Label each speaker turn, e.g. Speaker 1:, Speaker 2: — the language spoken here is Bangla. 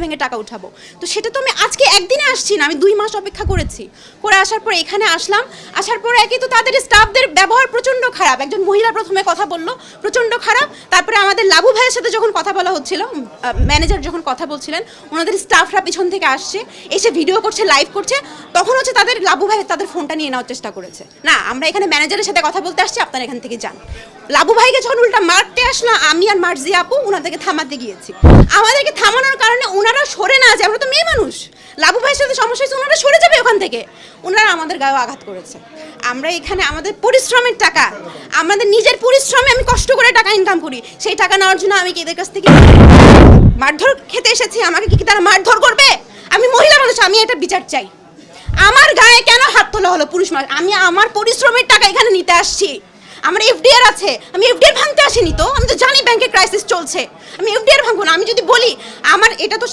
Speaker 1: ভেঙে টাকা উঠাবো। তো সেটা তো আমি আজকে একদিনে আসছি না, আমি 2 মাস অপেক্ষা করেছি। করে আসার পর এখানে আসলাম, আসার পরে একই তো তাদের স্টাফদের ব্যবহার প্রচণ্ড খারাপ। একজন মহিলা প্রথমে কথা বললো, প্রচণ্ড খারাপ। তারপরে আমাদের লাবু ভাইয়ের সাথে যখন কথা বলা হচ্ছিল, ম্যানেজার যখন কথা বলছিলেন, ওনাদের স্টাফরা পিছন থেকে আসছে, এসে ভিডিও করছে, লাইভ করছে। তখন হচ্ছে তাদের লাবু ভাই তাদের ফোনটা নিয়ে নেওয়ার চেষ্টা করেছে। না, আমরা এখানে ম্যানেজারের সাথে কথা বলতে আসছি, আপনারা এখান থেকে যান। লাবু ভাইকে যখন উল্টা মারতে আসলো, আমি আর মার্জি আপু ওনাদেরকে থামাতে গিয়েছি। আমাদেরকে থামানোর কারণে ওনারা সরে না যায়, আমরা তো মেয়ে মানুষ। লাবু ভাইয়ের সাথে সমস্যা হয়েছে, ওনারা সরে যাবে ওখান থেকে। ওনারা আমাদের গায়ে আঘাত করেছে। আমরা এখানে আমাদের পরিশ্রমের টাকা, আমাদের নিজের পরিশ্রমে আমি কষ্ট করে টাকা ইনকাম করি, সেই টাকা নেওয়ার জন্য আমি কি এদের কাছ থেকে মারধর খেতে এসেছি? আমাকে কি তারা মারধর করবে? আমি মহিলা মানুষ, আমি এটা বিচার চাই। আমার গায়ে কেন হাত তোলা হলো পুরুষ মানুষ? আমি আমার পরিশ্রমের টাকা এখানে নিতে আসছি। আমার এফডিআর আছে, আমি এফডিআর ভাঙতে আসিনি। তো আমি তো জানি ব্যাংকে ক্রাইসিস চলছে, আমি এফডিআর ভাঙবো না। আমি যদি বলি আমার এটা তো